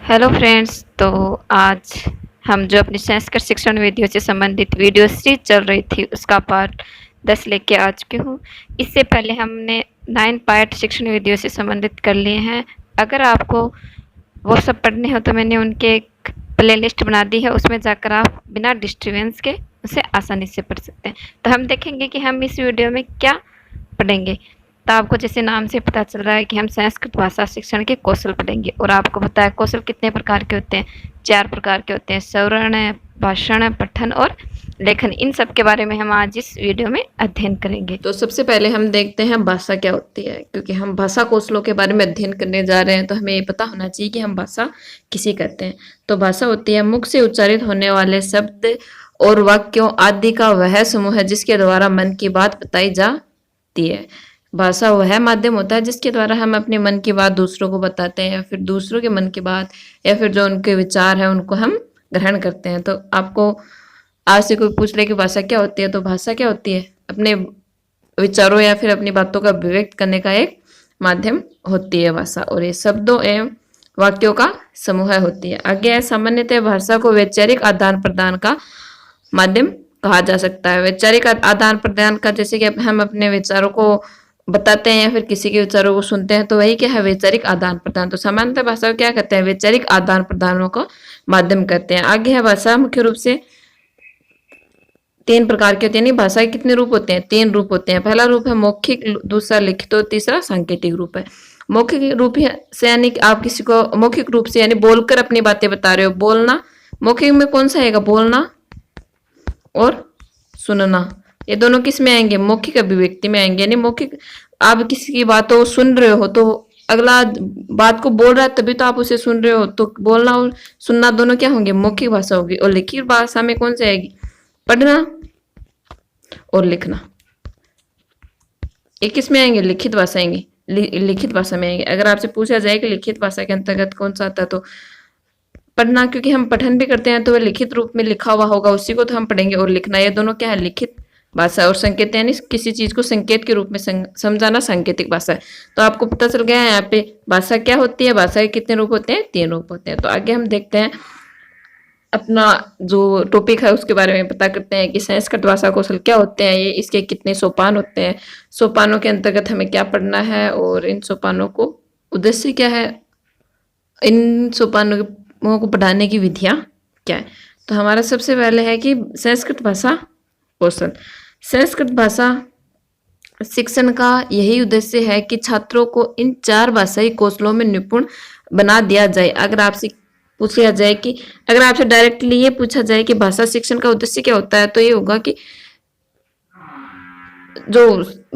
Hello friends. तो आज हम जो अपनी संस्कृत शिक्षण वीडियो से संबंधित वीडियो सीरीज चल रही थी उसका पार्ट 10 लेके आ चुकी हूँ। इससे पहले हमने 9 पार्ट शिक्षण वीडियो से संबंधित कर लिए हैं। अगर आपको वो सब पढ़ने हो तो मैंने उनके एक प्ले लिस्ट बना दी है, उसमें जाकर आप बिना डिस्टर्बेंस के उसे आसानी से पढ़ सकते हैं। तो हम देखेंगे कि हम इस वीडियो में क्या पढ़ेंगे। तो आपको जैसे नाम से पता चल रहा है कि हम संस्कृत भाषा शिक्षण के कौशल पढ़ेंगे, और आपको पता है कौशल कितने प्रकार के होते हैं। 4 प्रकार के होते हैं: श्रवण, भाषण, पठन और लेखन। इन सब के बारे में हम आज इस वीडियो में अध्ययन करेंगे। तो सबसे पहले हम देखते हैं भाषा क्या होती है। क्योंकि हम भाषा कौशलों के बारे में अध्ययन करने जा रहे हैं तो हमें ये पता होना चाहिए कि हम भाषा किसे कहते हैं। तो भाषा होती है मुख से उच्चारित होने वाले शब्द और वाक्यों आदि का वह समूह है जिसके द्वारा मन की बात बताई जाती है। भाषा वह माध्यम होता है जिसके द्वारा हम अपने मन की बात दूसरों को बताते हैं, या फिर दूसरों के मन की बात या फिर जो उनके विचार है उनको हम ग्रहण करते हैं। तो आपको आज से कोई पूछ ले कि भाषा क्या होती है, तो भाषा क्या होती है? अपने विचारों या फिर अपनी बातों का अभिव्यक्त करने का एक माध्यम होती है भाषा, और ये शब्दों एवं वाक्यों का समूह होती है। आगे है, सामान्यतः भाषा को वैचारिक आदान प्रदान का माध्यम कहा जा सकता है। वैचारिक आदान प्रदान का, जैसे कि हम अपने विचारों को बताते हैं या फिर किसी के विचारों को सुनते हैं, तो वही क्या है? वैचारिक आदान प्रदान। तो सामान्यतः भाषा को क्या कहते हैं? वैचारिक आदान प्रदानों का माध्यम कहते हैं। आगे है, भाषा मुख्य रूप से 3 प्रकार के होते हैं। भाषा के कितने रूप होते हैं? 3 रूप होते हैं। पहला रूप है मौखिक, दूसरा लिखित और तीसरा सांकेतिक रूप है। मौखिक रूप से यानी कि आप किसी को मौखिक रूप से यानी बोलकर अपनी बातें बता रहे हो, बोलना। मौखिक में कौन सा आएगा? बोलना और सुनना। ये दोनों किस में आएंगे? मौखिक अभिव्यक्ति में आएंगे। यानी मौखिक, आप किसी की बातों सुन रहे हो तो अगला बात को बोल रहा है तभी तो आप उसे सुन रहे हो, तो बोलना और सुनना दोनों क्या होंगे? मौखिक भाषा होगी। और लिखित भाषा में कौन सी आएगी? पढ़ना और लिखना। ये किस में आएंगे? लिखित भाषा आएंगे। लिखित भाषा में आएंगे। अगर आपसे पूछा जाए कि लिखित भाषा के अंतर्गत कौन सा आता है, तो पढ़ना, क्योंकि हम पठन भी करते हैं तो वह लिखित रूप में लिखा हुआ होगा, उसी को तो हम पढ़ेंगे। और लिखना, ये दोनों क्या है? लिखित भाषा। और संकेत यानी किसी चीज को संकेत के रूप में समझाना, सांकेतिक भाषा है। तो आपको पता चल गया है यहाँ पे भाषा क्या होती है, भाषा के कितने रूप होते हैं? 3 रूप होते हैं। तो आगे हम देखते हैं, अपना जो टॉपिक है उसके बारे में पता करते हैं कि संस्कृत भाषा कौशल क्या होते हैं, ये इसके कितने सोपान होते हैं, सोपानों के अंतर्गत हमें क्या पढ़ना है, और इन सोपानों को उद्देश्य क्या है, इन सोपानों को पढ़ाने की विधियां क्या है। तो हमारा सबसे पहले है कि संस्कृत भाषा कौशल। संस्कृत भाषा शिक्षण का यही उद्देश्य है कि छात्रों को इन 4 भाषाई कौशलों में निपुण बना दिया जाए। अगर आपसे पूछा जाए कि, अगर आपसे डायरेक्टली ये पूछा जाए कि भाषा शिक्षण का उद्देश्य क्या होता है, तो ये होगा कि जो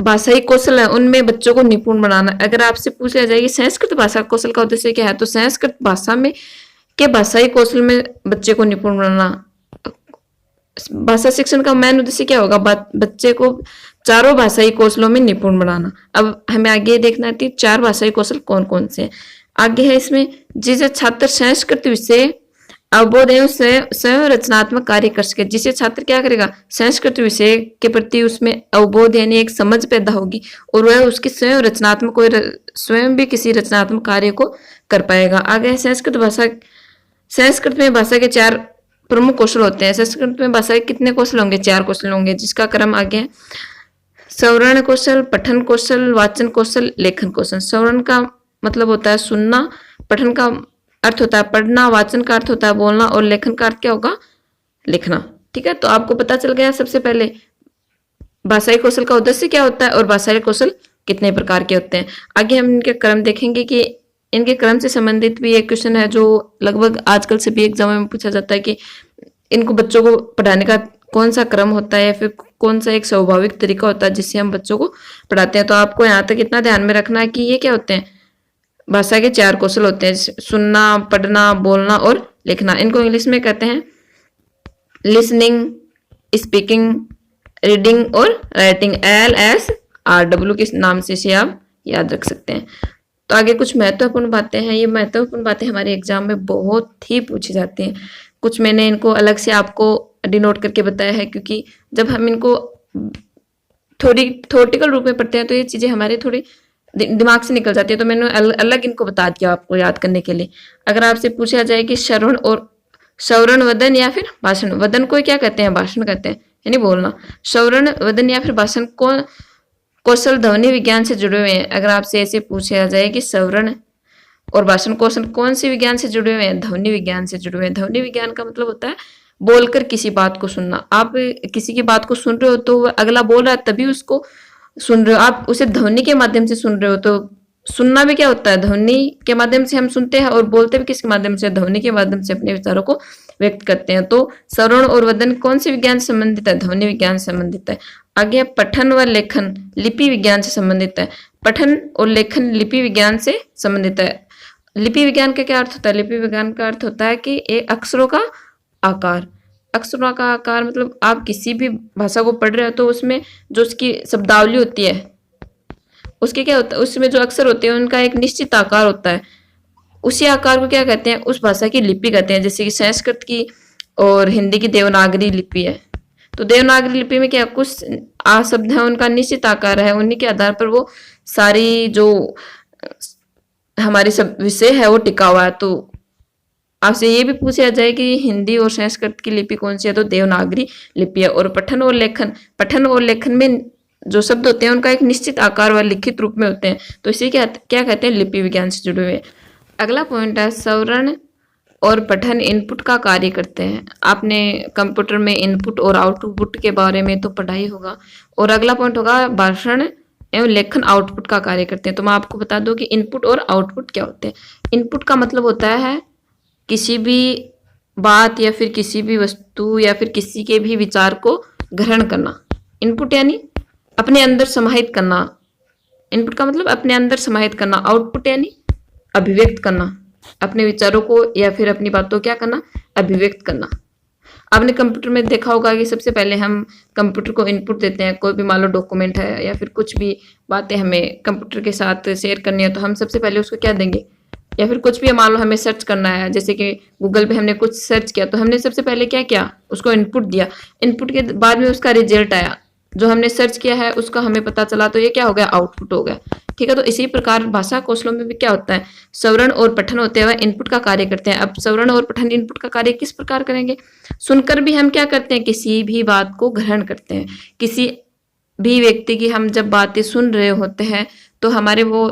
भाषाई कौशल है उनमें बच्चों को निपुण बनाना। अगर आपसे पूछा जाए कि संस्कृत भाषा कौशल का उद्देश्य क्या है, तो संस्कृत भाषा में के भाषाई कौशल में बच्चे को निपुण बनाना। भाषा शिक्षण का मेन उद्देश्य क्या होगा? बच्चे को चारों भाषाई कौशलों में निपुण बनाना। अब हमें आगे देखना है कि 4 भाषाई कौशल कौन कौन से हैं। आगे है इसमें, जिसे छात्र संस्कृत विषय अवबोध एवं स्वयं रचनात्मक कार्य कर सके। जिसे छात्र क्या करेगा? संस्कृत विषय के प्रति उसमें अवबोध यानी एक समझ पैदा होगी, और वह उसकी स्वयं रचनात्मक, कोई स्वयं भी किसी रचनात्मक कार्य को कर पाएगा। आगे है संस्कृत भाषा। संस्कृत में भाषा के 4 प्रमुख कौशल होते हैं। संस्कृत में भाषा के कितने कौशल होंगे? 4 कौशल होंगे, जिसका क्रम आगे है: श्रवण कौशल, पठन कौशल, वाचन कौशल, लेखन कौशल। श्रवण का मतलब होता है सुनना, पठन का अर्थ होता है पढ़ना, वाचन का अर्थ होता है बोलना, और लेखन का अर्थ क्या होगा? लिखना। ठीक है, तो आपको पता चल गया सबसे पहले भाषाई कौशल का उद्देश्य क्या होता है और भाषाई कौशल कितने प्रकार के होते हैं। आगे हम इनके क्रम देखेंगे कि इनके क्रम से संबंधित भी एक क्वेश्चन है जो लगभग आजकल सभी एग्जाम में पूछा जाता है कि इनको बच्चों को पढ़ाने का कौन सा क्रम होता है, या फिर कौन सा एक स्वाभाविक तरीका होता है जिससे हम बच्चों को पढ़ाते हैं। तो आपको यहाँ तक इतना ध्यान में रखना है कि ये क्या होते हैं? भाषा के 4 कौशल होते हैं: सुनना, पढ़ना, बोलना और लिखना। इनको इंग्लिश में कहते हैं लिसनिंग, स्पीकिंग, रीडिंग और राइटिंग। LSRW के नाम से इसे आप याद रख सकते हैं। तो आगे कुछ महत्वपूर्ण बातें हैं। ये महत्वपूर्ण बातें हमारे एग्जाम में बहुत ही पूछी जाती हैं। कुछ मैंने इनको अलग से आपको डिनोट करके बताया है, क्योंकि जब हम इनको थोड़ी थ्योरेटिकल रूप में पढ़ते हैं तो ये चीज़ें हमारे थोड़ी दिमाग से निकल जाती है, तो मैंने अलग इनको बता दिया आपको याद करने के लिए। अगर आपसे पूछा जाए कि श्रवण वदन या फिर भाषण, वदन को क्या कहते हैं, भाषण कहते हैं, यानी बोलना। श्रवण वदन या फिर भाषण कौन कौशल ध्वनि विज्ञान से जुड़े हुए हैं। अगर आपसे ऐसे पूछा जाए कि श्रवण और भाषण कौशल कौन से विज्ञान से जुड़े हुए हैं, ध्वनि विज्ञान से जुड़े हुए हैं। ध्वनि विज्ञान का मतलब होता है बोलकर किसी बात को सुनना। आप किसी की बात को सुन रहे हो तो वह अगला बोल रहा है तभी उसको सुन रहे हो, आप उसे ध्वनि के माध्यम से सुन रहे हो। तो सुनना भी क्या होता है, ध्वनि के माध्यम से हम सुनते हैं, और बोलते भी किसके माध्यम से, ध्वनि के माध्यम से अपने विचारों को व्यक्त करते हैं। तो श्रवण और वदन कौन से विज्ञान से संबंधित है, ध्वनि विज्ञान से संबंधित है। आगे पठन व लेखन लिपि विज्ञान से संबंधित है। पठन और लेखन लिपि विज्ञान से संबंधित है। लिपि विज्ञान का क्या अर्थ होता है, लिपि विज्ञान का अर्थ होता है कि एक अक्षरों का आकार। अक्षरों का आकार मतलब आप किसी भी भाषा को पढ़ रहे हो तो उसमें जो उसकी शब्दावली होती है, उसके क्या होता है, उसमें जो अक्षर होते हैं उनका एक निश्चित आकार होता है। उसी आकार को क्या कहते हैं, उस भाषा की लिपि कहते हैं। जैसे कि संस्कृत की और हिंदी की देवनागरी लिपि है, तो देवनागरी लिपि में क्या कुछ शब्द है उनका निश्चित आकार है, उन्हीं के आधार पर वो सारी जो हमारी सब विषय है वो टिका हुआ है। तो आपसे ये भी पूछा जाए कि हिंदी और संस्कृत की लिपि कौन सी है, तो देवनागरी लिपि है। और पठन और लेखन में जो शब्द होते हैं उनका एक निश्चित आकार व लिखित रूप में होते हैं, तो इसे क्या कहते हैं, लिपि विज्ञान से जुड़े हुए। अगला पॉइंट है श्रवण और पठन इनपुट का कार्य करते हैं। आपने कंप्यूटर में इनपुट और आउटपुट के बारे में तो पढ़ा ही होगा। और अगला पॉइंट होगा भाषण एवं लेखन आउटपुट का कार्य करते हैं। तो मैं आपको बता दूं कि इनपुट और आउटपुट क्या होते हैं। इनपुट का मतलब होता है किसी भी बात या फिर किसी भी वस्तु या फिर किसी के भी विचार को ग्रहण करना। इनपुट यानी अपने अंदर समाहित करना। इनपुट का मतलब अपने अंदर समाहित करना। आउटपुट यानी अभिव्यक्त करना, अपने विचारों को या फिर अपनी बातों को क्या करना, अभिव्यक्त करना। आपने कंप्यूटर में देखा होगा कि सबसे पहले हम कंप्यूटर को इनपुट देते हैं। कोई भी मान लो डॉक्यूमेंट है या फिर कुछ भी बातें हमें कंप्यूटर के साथ शेयर करनी है, तो हम सबसे पहले उसको क्या देंगे, या फिर कुछ भी मान लो हमें सर्च करना है, जैसे कि गूगल पे हमने कुछ सर्च किया तो हमने सबसे पहले क्या किया, उसको इनपुट दिया। इनपुट के बाद में उसका रिजल्ट आया, जो हमने सर्च किया है उसका हमें पता चला, तो ये क्या हो गया, आउटपुट हो गया। ठीक है, तो इसी प्रकार भाषा कौशलों में भी क्या होता है, श्रवण और पठन होते हुए इनपुट का कार्य करते हैं। अब श्रवण और पठन इनपुट का कार्य किस प्रकार करेंगे, सुनकर भी हम क्या करते हैं, किसी भी बात को ग्रहण करते हैं। किसी भी व्यक्ति की हम जब बातें सुन रहे होते हैं तो हमारे वो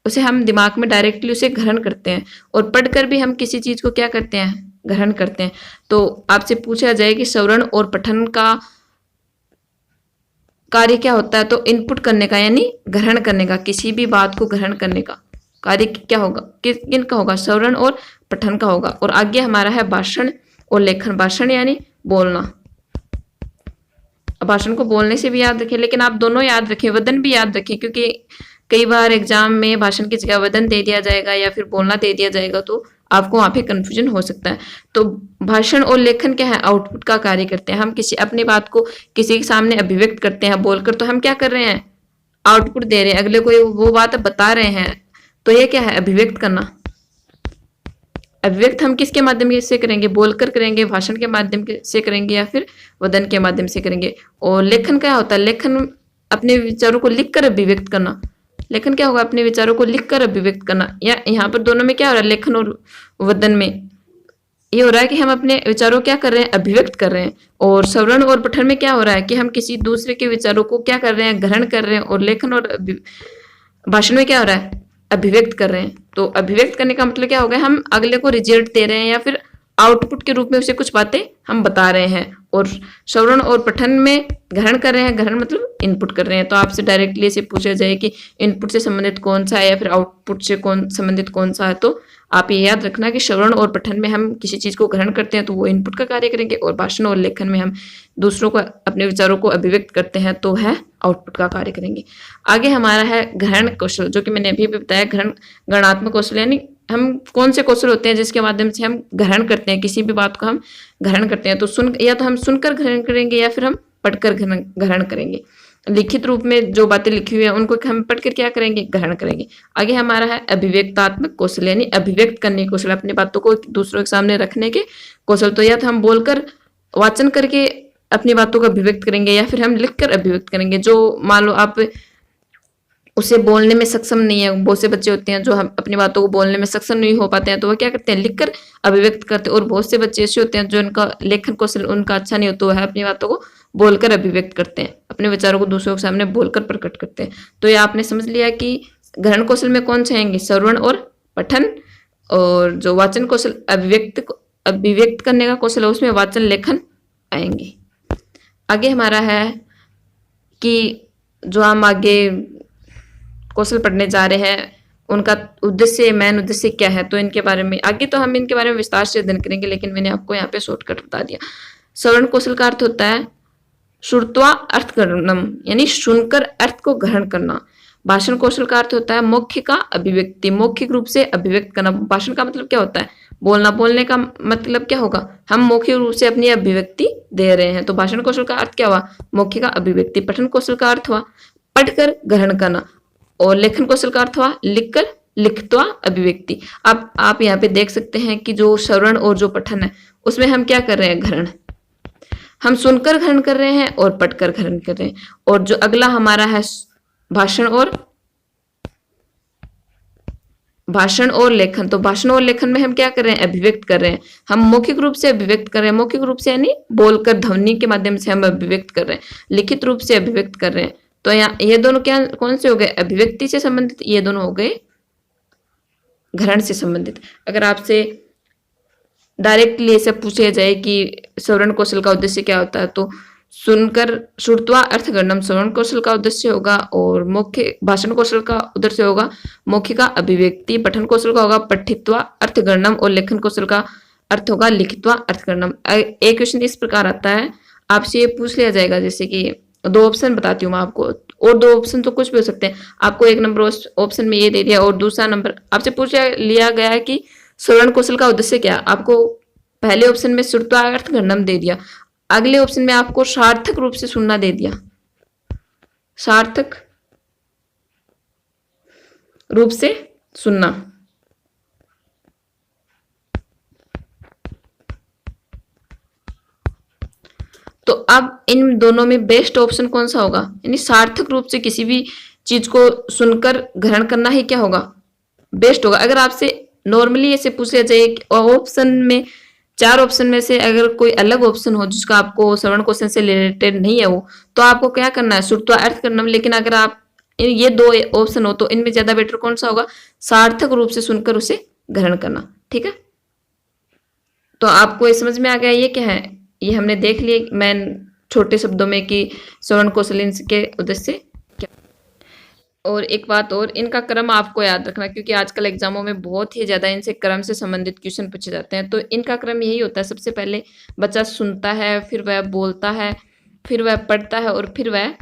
उसे हम दिमाग में डायरेक्टली उसे ग्रहण करते हैं, और पढ़कर भी हम किसी चीज को क्या करते हैं, ग्रहण करते हैं। तो आपसे पूछा जाए कि श्रवण और पठन का कार्य क्या होता है, तो इनपुट करने का यानी ग्रहण करने का, किसी भी बात को ग्रहण करने का कार्य क्या होगा, किनका होगा, श्रवण और पठन का होगा। और आगे हमारा है भाषण और लेखन। भाषण यानी बोलना। भाषण को बोलने से भी याद रखें, लेकिन आप दोनों याद रखें, वदन भी याद रखें, क्योंकि कई बार एग्जाम में भाषण की जगह वदन दे दिया जाएगा या फिर बोलना दे दिया जाएगा, तो आपको वहां पे कंफ्यूजन हो सकता है। तो भाषण और लेखन क्या है, आउटपुट का कार्य करते हैं। हम किसी अपनी बात को किसी के सामने अभिव्यक्त करते हैं बोलकर, तो हम क्या कर रहे हैं, आउटपुट दे रहे हैं, अगले को वो बात बता रहे हैं, तो ये क्या है, अभिव्यक्त करना। अभिव्यक्त हम किसके माध्यम से करेंगे, बोलकर करेंगे, भाषण के माध्यम से करेंगे या फिर वदन के माध्यम से करेंगे। और लेखन क्या होता है, लेखन अपने विचारों को लिखकर अभिव्यक्त करना। लेखन क्या होगा, अपने विचारों को लिखकर अभिव्यक्त करना। या यहाँ पर दोनों में क्या हो रहा है, लेखन और वदन में ये हो रहा है कि हम अपने विचारों क्या कर रहे हैं, अभिव्यक्त कर रहे हैं। और श्रवण और पठन में क्या हो रहा है कि हम किसी दूसरे के विचारों को क्या कर रहे हैं, ग्रहण कर रहे हैं। और लेखन और भाषण में क्या हो रहा है, अभिव्यक्त कर रहे हैं। तो अभिव्यक्त करने का मतलब क्या हो गया, हम अगले को रिजल्ट दे रहे हैं या फिर आउटपुट के रूप में उसे कुछ बातें हम बता रहे हैं। और श्रवण और पठन में ग्रहण कर रहे हैं, ग्रहण मतलब इनपुट कर रहे हैं। तो आपसे डायरेक्टली ऐसे पूछा जाए कि इनपुट से संबंधित कौन सा है या फिर आउटपुट से संबंधित कौन सा है, तो आप ये याद रखना कि श्रवण और पठन में हम किसी चीज को ग्रहण करते हैं तो वो इनपुट का कार्य करेंगे, और भाषण और लेखन में हम दूसरों को अपने विचारों को अभिव्यक्त करते हैं तो है आउटपुट का कार्य करेंगे। आगे हमारा है ग्रहण कौशल, जो कि मैंने अभी भी बताया। गणनात्मक कौशल यानी हम कौन से कौशल होते हैं जिसके माध्यम से हम ग्रहण करते हैं, किसी भी बात को हम ग्रहण करते हैं। तो या तो हम सुनकर ग्रहण करेंगे या फिर हम पढ़कर ग्रहण करेंगे। लिखित रूप में जो बातें लिखी हुई है उनको हम पढ़कर क्या करेंगे, ग्रहण करेंगे। आगे हमारा है अभिव्यक्तात्मक कौशल, यानी अभिव्यक्त करने के कौशल, अपनी बातों को दूसरों के सामने रखने के कौशल। तो या तो हम बोलकर वाचन करके अपनी बातों को अभिव्यक्त करेंगे या फिर हम लिखकर अभिव्यक्त करेंगे। जो मान लो आप उसे बोलने में सक्षम नहीं है। बहुत से बच्चे होते हैं जो हम अपनी बातों को बोलने में सक्षम नहीं हो पाते हैं, तो वो क्या करते हैं, लिखकर अभिव्यक्त करते हैं। और बहुत से बच्चे ऐसे होते हैं जो उनका लेखन कौशल उनका अच्छा नहीं होता, वो है अपनी बातों को बोलकर अभिव्यक्त करते हैं, अपने विचारों को दूसरों के सामने बोलकर प्रकट करते हैं। तो ये आपने समझ लिया कि ग्रहण कौशल में कौन से आएंगे, श्रवण और पठन। और जो वाचन कौशल अभिव्यक्त करने का कौशल है, उसमें वाचन लेखन आएंगे। आगे हमारा है कि जो हम आगे कौशल पढ़ने जा रहे हैं उनका उद्देश्य, मेन उद्देश्य क्या है, तो इनके बारे में आगे तो हम इनके बारे में विस्तार से अध्ययन करेंगे, लेकिन मैंने आपको यहाँ पे शॉर्टकट बता दिया। श्रवण कौशल का अर्थ होता है श्रुत्वा अर्थग्रहणम, यानी सुनकर अर्थ को ग्रहण करना। भाषण कौशल का अर्थ होता है मौखिक का अभिव्यक्ति, मौखिक रूप से अभिव्यक्त करना। भाषण का मतलब क्या होता है, बोलना। बोलने का मतलब क्या होगा, हम मौखिक रूप से अपनी अभिव्यक्ति दे रहे हैं। तो भाषण कौशल का अर्थ क्या हुआ, मौखिक का अभिव्यक्ति। पठन कौशल का अर्थ हुआ पढ़कर ग्रहण करना। और लेखन कौशल का अर्थ हुआ लिखकर लिखित्वा अभिव्यक्ति। अब आप यहाँ पे देख सकते हैं कि जो श्रवण और जो पठन है उसमें हम क्या कर रहे हैं, ग्रहण। हम सुनकर ग्रहण कर रहे हैं और पढ़कर ग्रहण कर रहे हैं। और जो अगला हमारा है भाषण और लेखन। तो भाषण और लेखन में हम क्या कर रहे हैं, अभिव्यक्त कर रहे हैं। हम मौखिक रूप से अभिव्यक्त कर रहे हैं, मौखिक रूप से यानी बोलकर ध्वनि के माध्यम से हम अभिव्यक्त कर रहे हैं, लिखित रूप से अभिव्यक्त कर रहे हैं। तो यहाँ ये दोनों क्या कौन से हो गए, अभिव्यक्ति से संबंधित, ये दोनों हो गए ग्रहण से संबंधित। अगर आपसे डायरेक्टली ऐसे पूछा जाए कि श्रवण कौशल का उद्देश्य क्या होता है, तो सुनकर श्रुत्वा अर्थगणनम श्रवण कौशल का उद्देश्य होगा। और मौखिक भाषण कौशल का उद्देश्य होगा मौखिक का अभिव्यक्ति। पठन कौशल का होगा पठित्वा अर्थगणनम। और लेखन कौशल का अर्थ होगा लिखित्वा अर्थगणनम। एक क्वेश्चन इस प्रकार आता है, आपसे ये पूछ लिया जाएगा, जैसे कि दो ऑप्शन बताती हूँ मैं आपको, और दो ऑप्शन तो कुछ भी हो सकते हैं। आपको एक नंबर ऑप्शन में ये दे दिया और दूसरा नंबर आपसे पूछ लिया गया है कि श्रवण कौशल का उद्देश्य क्या। आपको पहले ऑप्शन में श्रुत्वा अर्थगणनम दे दिया, अगले ऑप्शन में आपको सार्थक रूप से सुनना दे दिया, सार्थक रूप से सुनना। तो अब इन दोनों में बेस्ट ऑप्शन कौन सा होगा, यानी सार्थक रूप से किसी भी चीज को सुनकर ग्रहण करना ही क्या होगा, बेस्ट होगा। अगर आपसे नॉर्मली ऐसे पूछा जाए ऑप्शन में, चार ऑप्शन में से अगर कोई अलग ऑप्शन हो जिसका आपको श्रवण कौशल से रिलेटेड नहीं है वो, तो आपको क्या करना है, श्रुत्वा अर्थ करना। लेकिन अगर आप ये दो ऑप्शन हो तो इनमें ज्यादा बेटर कौन सा होगा, सार्थक रूप से सुनकर उसे ग्रहण करना। ठीक है, तो आपको ये समझ में आ गया ये क्या है, ये हमने देख लिया मैं छोटे शब्दों में कि श्रवण कौशल के उद्देश्य क्या। और एक बात और, इनका क्रम आपको याद रखना, क्योंकि आजकल एग्जामों में बहुत ही ज्यादा इनसे क्रम से संबंधित क्वेश्चन पूछे जाते हैं। तो इनका क्रम यही होता है, सबसे पहले बच्चा सुनता है, फिर वह बोलता है, फिर वह पढ़ता है और फिर वह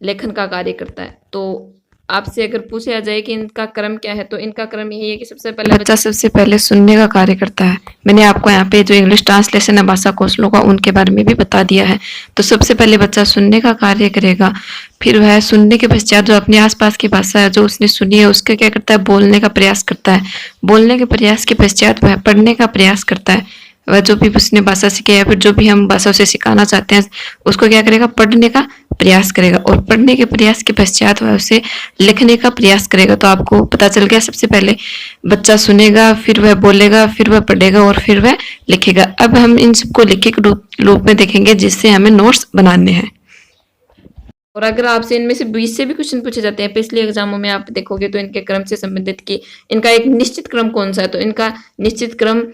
लेखन का कार्य करता है। तो आपसे अगर पूछा जाए कि इनका क्रम क्या है, तो इनका क्रम यही है कि सबसे पहले बच्चा सबसे पहले सुनने का कार्य करता है। मैंने आपको यहाँ पे जो इंग्लिश ट्रांसलेशन है भाषा कौशलों का उनके बारे में भी बता दिया है। तो सबसे पहले बच्चा सुनने का कार्य करेगा, फिर वह सुनने के पश्चात जो अपने आसपास की भाषा है जो उसने सुनी है उसका क्या करता है, बोलने का प्रयास करता है। बोलने के प्रयास के पश्चात वह पढ़ने का प्रयास करता है। वह जो भी उसने भाषा सीखी है, फिर जो भी हम भाषा उसे सिखाना चाहते हैं उसको क्या करेगा, पढ़ने का प्रयास करेगा। और पढ़ने के प्रयास के पश्चात वह उसे लिखने का प्रयास करेगा। तो आपको पता चल गया, सबसे पहले बच्चा सुनेगा, फिर वह बोलेगा, फिर वह पढ़ेगा और फिर वह लिखेगा। अब हम इन सबको लिखित रूप में देखेंगे जिससे हमें नोट्स बनाने हैं। और अगर आपसे इनमें से 20 से भी क्वेश्चन पूछे जाते हैं पिछले एग्जामों में, आप देखोगे तो इनके क्रम से संबंधित कि इनका एक निश्चित क्रम कौन सा है, तो इनका निश्चित क्रम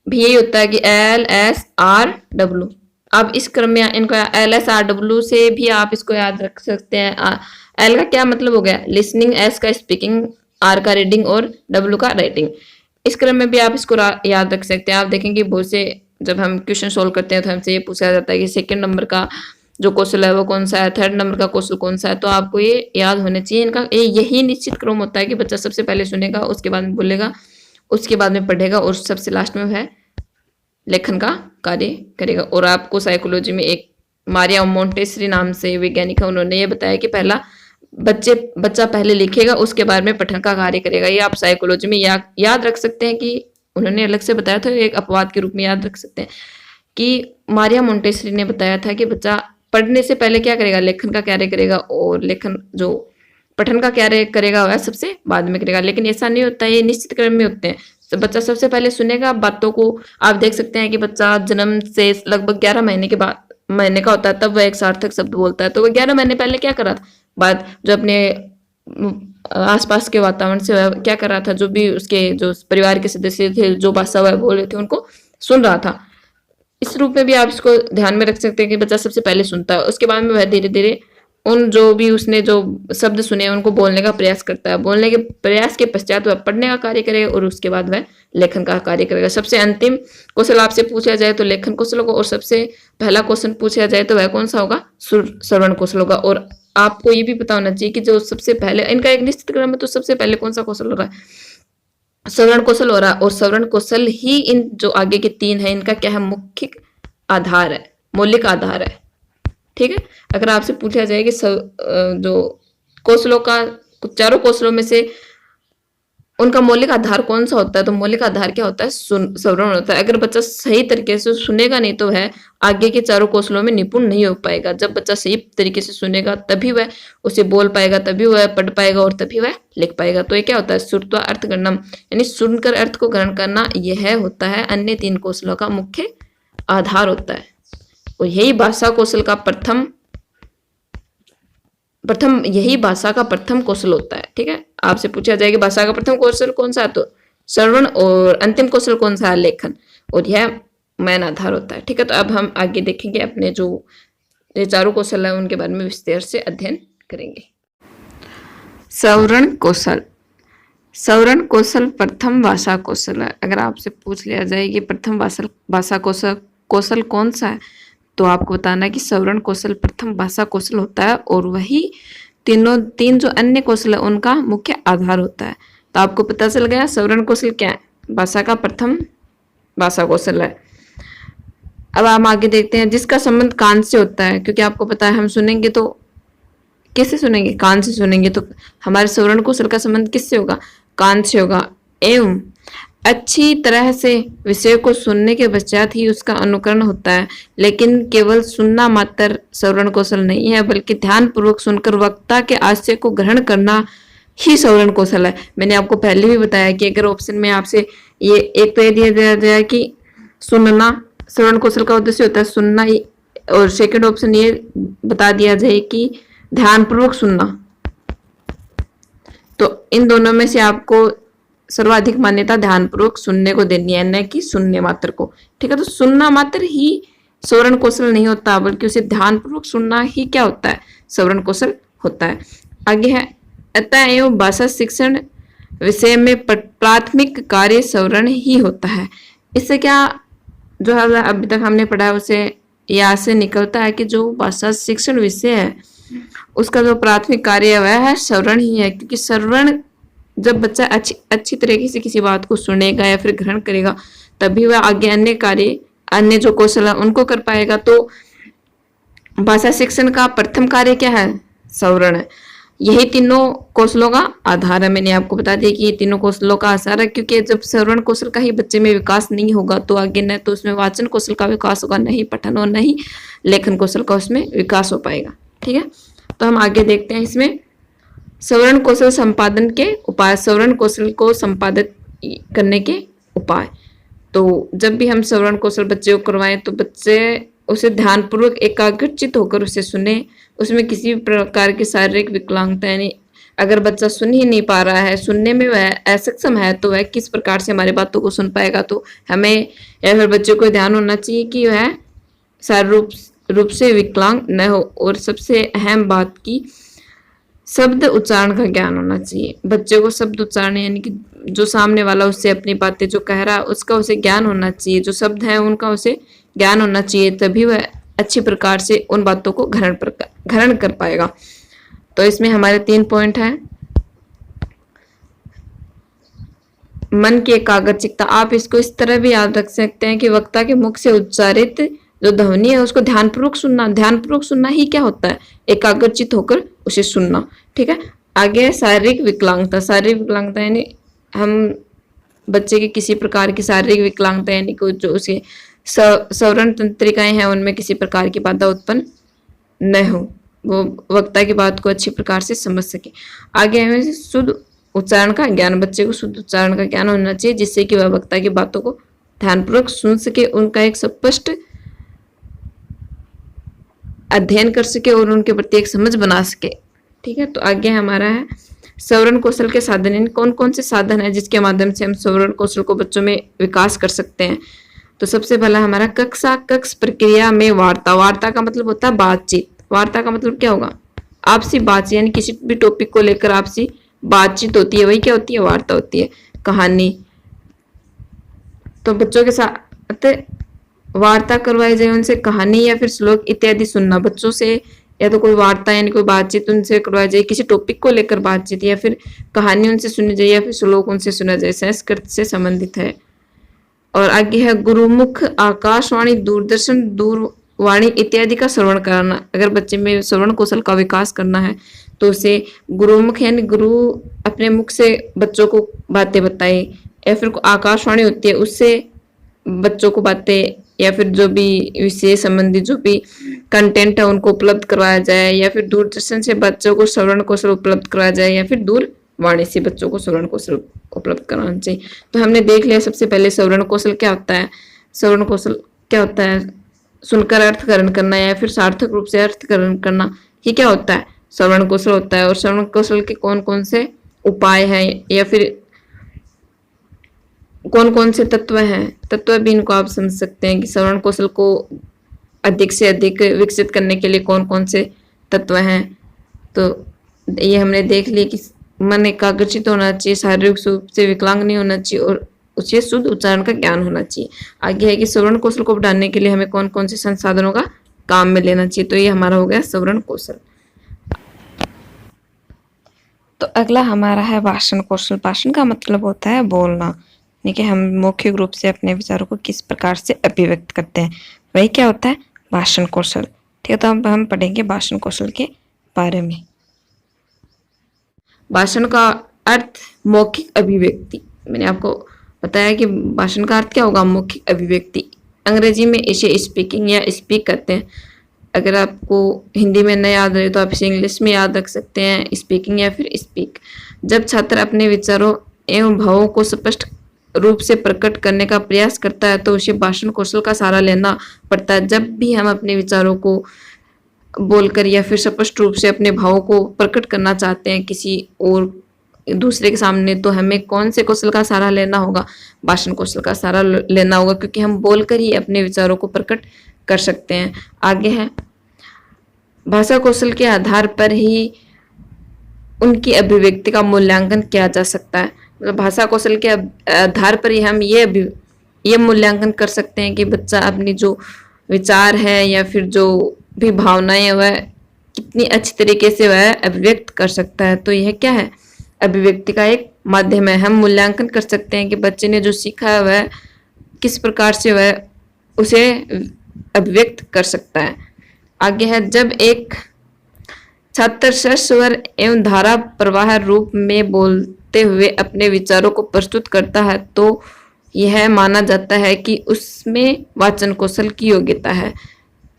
भी यही होता है कि LSRW। अब इस क्रम में इनका LSRW से भी आप इसको याद रख सकते हैं। L का क्या मतलब हो गया, लिसनिंग, S का स्पीकिंग, R का रीडिंग और W का राइटिंग। इस क्रम में भी आप इसको याद रख सकते हैं। आप देखेंगे बहुत से जब हम क्वेश्चन सोल्व करते हैं तो हमसे ये पूछा जाता है कि सेकंड नंबर का जो कौशल है वो कौन सा है, थर्ड नंबर का कौशल कौन सा है। तो आपको ये याद होने चाहिए। इनका यही निश्चित क्रम होता है कि बच्चा सबसे पहले सुनेगा, उसके बाद में बोलेगा, उसके बाद में पढ़ेगा और सबसे लास्ट में वह लेखन का कार्य करेगा। और आपको साइकोलॉजी में एक मारिया मोंटेसरी नाम से वैज्ञानिक है, उन्होंने ये बताया कि पहला बच्चा पहले लिखेगा, उसके बाद में पठन का कार्य करेगा। ये आप साइकोलॉजी में याद रख सकते हैं कि उन्होंने अलग से बताया था, एक अपवाद के रूप में याद रख सकते हैं कि मारिया मोंटेसरी ने बताया था कि बच्चा पढ़ने से पहले क्या करेगा, लेखन का कार्य करेगा। और लेखन जो पठन का क्या करेगा, वह सबसे बाद में करेगा। लेकिन ऐसा नहीं होता है, ये निश्चित क्रम में होते हैं। तो बच्चा सबसे पहले सुनेगा बातों को। आप देख सकते हैं कि बच्चा जन्म से लगभग 11 महीने के बाद महीने का होता है, तब वह एक सार्थक शब्द बोलता है। तो वह 11 महीने पहले क्या कर रहा था, बात जो अपने आसपास के वातावरण से वह क्या कर रहा था, जो भी उसके जो परिवार के सदस्य थे, जो भाषा वह बोल रहे थे, उनको सुन रहा था। इस रूप में भी आप इसको ध्यान में रख सकते हैं कि बच्चा सबसे पहले सुनता है, उसके बाद में वह धीरे धीरे उन जो भी उसने जो शब्द सुने हैं उनको बोलने का प्रयास करता है। बोलने के प्रयास के पश्चात वह पढ़ने का कार्य करेगा और उसके बाद वह लेखन का कार्य करेगा। सबसे अंतिम क्वेश्चन आपसे पूछा जाए तो लेखन कौशल होगा, और सबसे पहला क्वेश्चन पूछा जाए तो वह कौन सा होगा, श्रवण कौशल होगा। और आपको ये भी पता होना चाहिए कि जो सबसे पहले इनका एक निश्चित क्रम है, तो सबसे पहले कौन सा कौशल हो रहा है, श्रवण कौशल हो रहा है। और श्रवण कौशल ही इन जो आगे के 3 है इनका क्या है, मुख्य आधार है, मौलिक आधार है। ठीक है, अगर आपसे पूछा जाए कि जो कौशलों का, चारों कौशलों में से उनका मौलिक आधार कौन सा होता है, तो मौलिक आधार क्या होता है, श्रवण होता है। अगर बच्चा सही तरीके से सुनेगा नहीं तो वह आगे के चारों कौशलों में निपुण नहीं हो पाएगा। जब बच्चा सही तरीके से सुनेगा तभी वह उसे बोल पाएगा, तभी वह पढ़ पाएगा और तभी वह लिख पाएगा। तो ये क्या होता है, श्रुत्वा अर्थ गणनम, यानी सुनकर अर्थ को ग्रहण करना, यह होता है अन्य 3 कौशलों का मुख्य आधार होता है। और यही भाषा कौशल का प्रथम यही भाषा का प्रथम कौशल होता है। ठीक है, आपसे पूछा जाएगा भाषा का प्रथम कौशल कौन सा है, तो श्रवण, और अंतिम कौशल कौन सा है, लेखन, और यह मैन आधार होता है। ठीक है, तो अब हम आगे देखेंगे अपने जो ये चारों कौशल है उनके बारे में विस्तार से अध्ययन करेंगे। श्रवण कौशल, श्रवण कौशल प्रथम भाषा कौशल है। अगर आपसे पूछ लिया जाए कि प्रथम भाषा कौशल कौन सा है, तो आपको बताना है कि श्रवण कौशल प्रथम भाषा कौशल होता है, और वही 3 जो अन्य कौशल है उनका मुख्य आधार होता है। तो आपको पता चल गया श्रवण कौशल क्या है, भाषा का प्रथम भाषा कौशल है। अब हम आगे देखते हैं जिसका संबंध कान से होता है, क्योंकि आपको पता है हम सुनेंगे तो कैसे सुनेंगे, कान से सुनेंगे। तो हमारे श्रवण कौशल का संबंध किससे होगा, कान से होगा। एवं अच्छी तरह से विषय को सुनने के पश्चात ही उसका अनुकरण होता है। लेकिन केवल सुनना मात्र श्रवण कौशल नहीं है, बल्कि ध्यान पूर्वक सुनकर वक्ता के आशय को ग्रहण करना ही श्रवण कौशल है। मैंने आपको पहले भी बताया कि अगर ऑप्शन में आपसे ये एक तो ये दिया जाए कि सुनना श्रवण कौशल का उद्देश्य होता है सुनना, और सेकंड ऑप्शन ये बता दिया जाए कि ध्यान पूर्वक सुनना, तो इन दोनों में से आपको सर्वाधिक मान्यता ध्यानपूर्वक सुनने को देनी है, न कि सुनने मात्र को। ठीक है, तो सुनना मात्र ही श्रवण कौशल नहीं होता, बल्कि उसे ध्यानपूर्वक सुनना ही क्या होता है, श्रवण कौशल होता है। आगे है अतः एवं भाषा शिक्षण विषय में प्राथमिक कार्य श्रवण ही होता है। इससे क्या जो है अभी तक हमने पढ़ा है उसे यहाँ से निकलता है कि जो भाषा शिक्षण विषय है उसका जो प्राथमिक कार्य है वह है श्रवण ही है। क्योंकि श्रवण, जब बच्चा अच्छी तरीके से किसी बात को सुनेगा या फिर ग्रहण करेगा तभी वह आगे अन्य कार्य, अन्य जो कौशल है उनको कर पाएगा। तो भाषा शिक्षण का प्रथम कार्य क्या है, श्रवण है। यही तीनों कौशलों का आधार है। मैंने आपको बता दिया कि ये तीनों कौशलों का आधार है, क्योंकि जब श्रवण कौशल का ही बच्चे में विकास नहीं होगा तो आगे न तो उसमें वाचन कौशल का विकास होगा, न ही पठन और न ही लेखन कौशल का उसमें विकास हो पाएगा। ठीक है, तो हम आगे देखते हैं इसमें श्रवण कौशल संपादन के उपाय, श्रवण कौशल को संपादित करने के उपाय। तो जब भी हम श्रवण कौशल बच्चे को करवाएं तो बच्चे उसे ध्यानपूर्वक एकाग्रचित होकर उसे सुने। उसमें किसी भी प्रकार की शारीरिक विकलांगता, यानी अगर बच्चा सुन ही नहीं पा रहा है, सुनने में वह असक्षम है, तो वह किस प्रकार से हमारी बातों को सुन पाएगा। तो हमें या फिर बच्चे को ध्यान होना चाहिए कि वह शारीरिक रूप से विकलांग न हो। और सबसे अहम बात की शब्द उच्चारण का ज्ञान होना चाहिए। बच्चे को शब्द उच्चारण यानी कि जो सामने वाला उससे अपनी बातें जो कह रहा है उसका उसे ज्ञान होना चाहिए, जो शब्द है उनका उसे ज्ञान होना चाहिए, तभी वह अच्छी प्रकार से उन बातों को ग्रहण कर पाएगा। तो इसमें हमारे 3 पॉइंट हैं। मन की एकाग्रचित्ता, आप इसको इस तरह भी याद रख सकते हैं कि वक्ता के मुख से उच्चारित जो ध्वनि है उसको ध्यानपूर्वक सुनना। ध्यानपूर्वक सुनना ही क्या होता है, एकाग्रचित होकर उसे सुनना। ठीक है, आगे शारीरिक विकलांगता। शारीरिक विकलांगता यानी हम बच्चे की किसी प्रकार की शारीरिक विकलांगता यानी कि जो उसके श्रवण तंत्रिकाएं हैं उनमें किसी प्रकार की बाधा उत्पन्न न हो। वो वक्ता की बात को अच्छी प्रकार से समझ सके। आगे हमें शुद्ध उच्चारण का ज्ञान, बच्चे को शुद्ध उच्चारण का ज्ञान होना चाहिए जिससे कि वह वक्ता की बातों को ध्यानपूर्वक सुन सके, उनका एक स्पष्ट अध्ययन कर सके और उनके प्रति एक समझ बना सके। ठीक है, तो आगे हमारा है श्रवण कौशल के साधन। इन कौन कौन से साधन है जिसके माध्यम से हम श्रवण कौशल को बच्चों में विकास कर सकते हैं। तो सबसे पहला हमारा कक्षा कक्ष प्रक्रिया में वार्ता। वार्ता का मतलब होता है बातचीत। वार्ता का मतलब क्या होगा, आपसी बातचीत, यानी किसी भी टॉपिक को लेकर आपसी बातचीत होती है, वही क्या होती है, वार्ता होती है। कहानी, तो बच्चों के साथ वार्ता करवाई जाए, उनसे कहानी या फिर श्लोक इत्यादि सुनना। बच्चों से या तो कोई वार्ता यानी कोई बातचीत उनसे करवाई जाए, किसी टॉपिक को लेकर बातचीत, या फिर कहानी उनसे सुनी जाए या फिर श्लोक उनसे सुना जाए, संस्कृत से संबंधित है। और आगे है गुरुमुख आकाशवाणी दूरदर्शन दूरवाणी इत्यादि का श्रवण कराना। अगर बच्चे में श्रवण कौशल का विकास करना है तो उसे गुरुमुख यानी गुरु अपने मुख से बच्चों को बातें बताए, या फिर आकाशवाणी होती है उससे बच्चों को बातें या फिर जो भी विषय संबंधी जो भी कंटेंट है उनको उपलब्ध करवाया जाए, या फिर दूरदर्शन से बच्चों को श्रवण कौशल उपलब्ध करवाया जाए, या फिर दूरवाणी से बच्चों को श्रवण कौशल उपलब्ध कराना चाहिए। तो हमने देख लिया सबसे पहले श्रवण कौशल क्या होता है। श्रवण कौशल क्या होता है, सुनकर अर्थग्रहण करना या फिर सार्थक रूप से अर्थग्रहण करना, ये क्या होता है, श्रवण कौशल होता है। और श्रवण कौशल के कौन कौन से उपाय हैं या फिर कौन कौन से तत्व हैं, तत्व भी इनको आप समझ सकते हैं कि श्रवण कौशल को अधिक से अधिक विकसित करने के लिए कौन कौन से तत्व हैं। तो ये हमने देख लिया कि मन एकाग्रचित होना चाहिए, शारीरिक रूप से विकलांग नहीं होना चाहिए और उसे शुद्ध उच्चारण का ज्ञान होना चाहिए। आगे है कि श्रवण कौशल को बढ़ाने के लिए हमें कौन कौन से संसाधनों का काम में लेना चाहिए। तो ये हमारा हो गया श्रवण कौशल। तो अगला हमारा है भाषण कौशल। भाषण का मतलब होता है बोलना, यानी कि हम मौखिक रूप से अपने विचारों को किस प्रकार से अभिव्यक्त करते हैं, वही क्या होता है, भाषण कौशल। ठीक है, तो अब हम पढ़ेंगे भाषण कौशल के बारे में। भाषण का अर्थ मौखिक अभिव्यक्ति। मैंने आपको बताया कि भाषण का अर्थ क्या होगा, मौखिक अभिव्यक्ति। अंग्रेजी में इसे स्पीकिंग या स्पीक कहते हैं। अगर आपको हिंदी में न याद रहे तो आप इसे इंग्लिश में याद रख सकते हैं, स्पीकिंग या फिर स्पीक। जब छात्र अपने विचारों एवं भावों को स्पष्ट रूप से प्रकट करने का प्रयास करता है तो उसे भाषण कौशल का सहारा लेना पड़ता है। जब भी हम अपने विचारों को बोलकर या फिर स्पष्ट रूप से अपने भावों को प्रकट करना चाहते हैं किसी और दूसरे के सामने, तो हमें कौन से कौशल का सहारा लेना होगा, भाषण कौशल का सहारा लेना होगा, क्योंकि हम बोलकर ही अपने विचारों को प्रकट कर सकते हैं। आगे है भाषा कौशल के आधार पर ही उनकी अभिव्यक्ति का मूल्यांकन किया जा सकता है। मतलब भाषा कौशल के आधार पर ही हम ये मूल्यांकन कर सकते हैं कि बच्चा अपनी जो विचार है या फिर जो भी भावनाएं है वह कितनी अच्छी तरीके से वह अभिव्यक्त कर सकता है। तो यह क्या है, अभिव्यक्ति का एक माध्यम है। हम मूल्यांकन कर सकते हैं कि बच्चे ने जो सीखा है वह किस प्रकार से वह उसे अभिव्यक्त कर सकता है। आगे है जब एक छात्र स्वर एवं धारा प्रवाह रूप में बोलते हुए अपने विचारों को प्रस्तुत करता है तो यह माना जाता है कि उसमें वाचन कौशल की योग्यता है।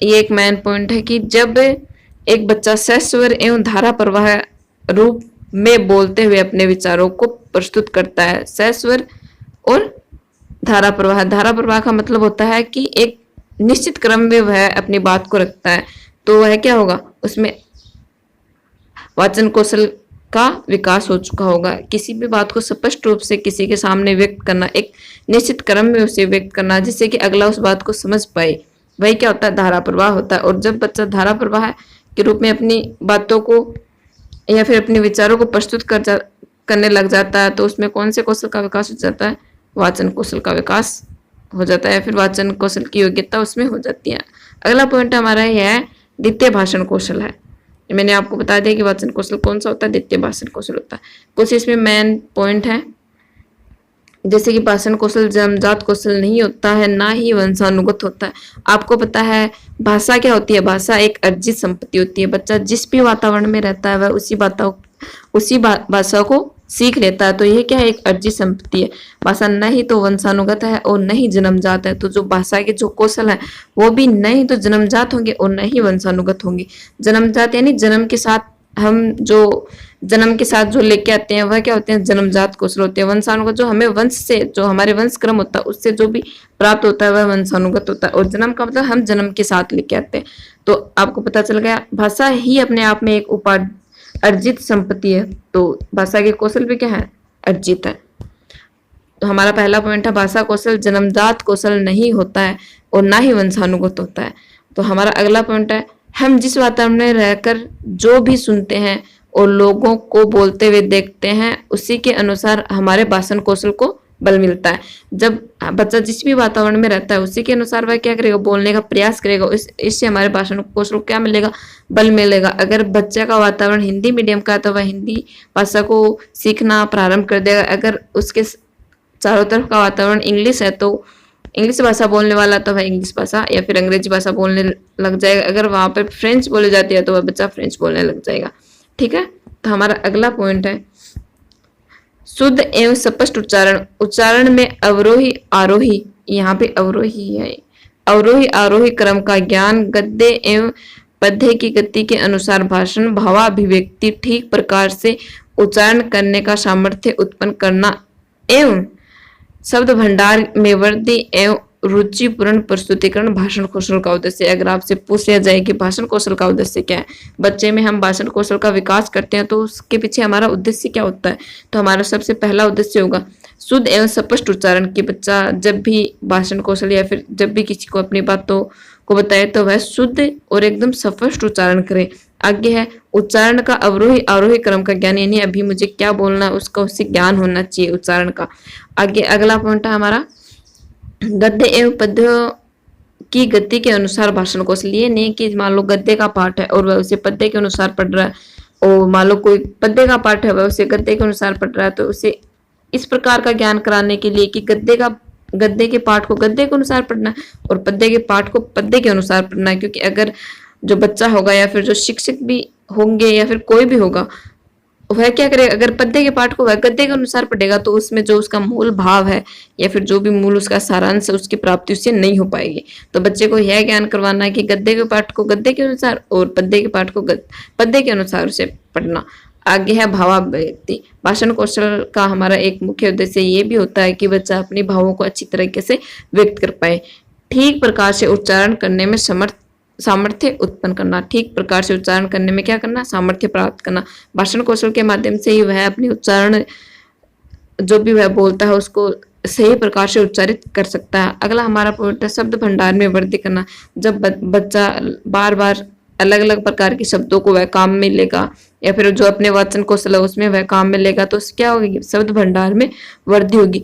ये एक मेन पॉइंट है कि जब एक बच्चा सस्वर एवं धारा प्रवाह रूप में बोलते हुए अपने विचारों को प्रस्तुत करता है। सस्वर और धारा प्रवाह का मतलब होता है कि एक निश्चित क्रम में वह अपनी बात को रखता है, तो वह क्या होगा, उसमें वाचन कौशल का विकास हो चुका होगा। किसी भी बात को स्पष्ट रूप से किसी के सामने व्यक्त करना, एक निश्चित क्रम में उसे व्यक्त करना जिससे कि अगला उस बात को समझ पाए, वही क्या होता है, धारा प्रवाह होता है। और जब बच्चा धारा प्रवाह के रूप में अपनी बातों को या फिर अपने विचारों को प्रस्तुत करने लग जाता है तो उसमें कौन से कौशल का विकास हो जाता है, वाचन कौशल का विकास हो जाता है, फिर वाचन कौशल की योग्यता उसमें हो जाती है। अगला पॉइंट हमारा यह है द्वितीय भाषण कौशल है। मैंने आपको बता दिया कि वाचन कौशल कौन सा होता है, द्वितीय भाषण कौशल होता है। कुछ इसमें मेन पॉइंट है, जैसे कि भाषण कौशल जन्मजात कौशल नहीं होता है, ना ही वंशानुगत होता है। आपको पता है भाषा क्या होती है, भाषा एक अर्जित संपत्ति होती है। बच्चा जिस भी वातावरण में रहता है वह उसी भाषा को सीख लेता है। तो ये क्या है, एक अर्जित संपत्ति है। भाषा न ही तो वंशानुगत है और न ही जन्मजात है। तो जो भाषा के जो कौशल है वो भी न ही तो जन्मजात होंगे और न ही वंशानुगत होंगे। जन्मजात यानी जन्म के साथ हम जो जन्म के साथ जो लेके आते हैं वह क्या होते हैं, जन्मजात कौशल होते हैं। वंशानुगत जो हमें वंश से, जो हमारे वंश क्रम होता है उससे जो भी प्राप्त होता है वह वंशानुगत होता है। और जन्म का मतलब हम जन्म के साथ लेके आते हैं। तो आपको पता चल गया, भाषा ही अपने आप में एक अर्जित संपत्ति है। तो भाषा के कौशल भी क्या है, अर्जित है। तो हमारा पहला पॉइंट है, भाषा कौशल जन्मजात कौशल नहीं होता है और ना ही वंशानुगत होता है। तो हमारा अगला पॉइंट है, हम जिस वातावरण में रहकर जो भी सुनते हैं और लोगों को बोलते हुए देखते हैं उसी के अनुसार हमारे भाषण कौशल को बल मिलता है। जब बच्चा जिस भी वातावरण में रहता है उसी के अनुसार वह क्या करेगा, बोलने का प्रयास करेगा। इससे हमारे भाषण कौशल को क्या मिलेगा, बल मिलेगा। अगर बच्चे का वातावरण हिंदी मीडियम का है तो वह हिंदी भाषा को सीखना प्रारंभ कर देगा। अगर उसके चारों तरफ का वातावरण इंग्लिश है तो इंग्लिश भाषा बोलने वाला तो वह इंग्लिश भाषा या फिर अंग्रेजी भाषा बोलने लग जाएगा। अगर वहां पर फ्रेंच बोली जाती है तो वह बच्चा फ्रेंच बोलने लग जाएगा। ठीक है। तो हमारा अगला पॉइंट है, शुद्ध एवं स्पष्ट उच्चारण। उच्चारण में अवरोही आरोही, यहाँ पे अवरोही है, अवरोही आरोही क्रम का ज्ञान, गद्य एवं पद्य की गति के अनुसार भाषण भावाभिव्यक्ति ठीक प्रकार से उच्चारण करने का सामर्थ्य उत्पन्न करना एवं शब्द भंडार में वृद्धि एवं रुचिपूर्ण प्रस्तुतिकरण भाषण कौशल का उद्देश्य। अगर आपसे पूछ लिया जाए कि भाषण कौशल का उद्देश्य क्या है, बच्चे में हम भाषण कौशल का विकास करते हैं तो उसके पीछे हमारा उद्देश्य क्या होता है, तो हमारा सबसे पहला उद्देश्य होगा शुद्ध एवं स्पष्ट उच्चारण। कि बच्चा जब भी भाषण कौशल या फिर जब भी किसी को अपनी बातों को बताए तो वह शुद्ध और एकदम स्पष्ट उच्चारण करे। आगे है उच्चारण का अवरोही आरोही क्रम का ज्ञान, यानी अभी मुझे क्या बोलना है उसका उससे ज्ञान होना चाहिए उच्चारण का। आगे अगला पॉइंट है हमारा, गद्य एवं पद्य की गति के अनुसार भाषण कौशल। ये नहीं कि मान लो गद्य का पाठ है और वह उसे पद्य के अनुसार पढ़ रहा है, और मान लो कोई पद्य का पाठ है वह उसे गद्य के अनुसार पढ़ रहा है, तो उसे इस प्रकार का ज्ञान कराने के लिए कि गद्य के पाठ को गद्य के अनुसार पढ़ना है और पद्य के पाठ को पद्य के अनुसार पढ़ना है। क्योंकि अगर जो बच्चा होगा या फिर जो शिक्षक भी होंगे या फिर कोई भी होगा वह क्या करेगा, अगर पद्य के पाठ को वह गद्य के अनुसार पढ़ेगा तो उसमें जो उसका मूल भाव है या फिर जो भी मूल उसका सारांश है उसकी प्राप्ति उससे नहीं हो पाएगी। तो बच्चे को यह ज्ञान करवाना है कि गद्य के पाठ को गद्य के अनुसार और पद्य के पाठ को पद्य के अनुसार उसे पढ़ना। आगे है भावाभिव्यक्ति। भाषण कौशल का हमारा एक मुख्य उद्देश्य ये भी होता है कि बच्चा अपने भावों को अच्छी तरीके से व्यक्त कर पाए, ठीक प्रकार से उच्चारण करने में सामर्थ्य उत्पन्न करना। ठीक प्रकार से उच्चारण करने में क्या करना, सामर्थ्य प्राप्त करना। भाषण कौशल के माध्यम से ही वह अपने उच्चारण जो भी वह बोलता है उसको सही प्रकार से उच्चारित कर सकता है। अगला हमारा पॉइंट है शब्द भंडार में वृद्धि करना। जब बच्चा बार बार अलग अलग प्रकार के शब्दों को वह काम में लेगा या फिर जो अपने वाचन कौशल है उसमें वह काम में लेगा तो क्या होगी, शब्द भंडार में वृद्धि होगी।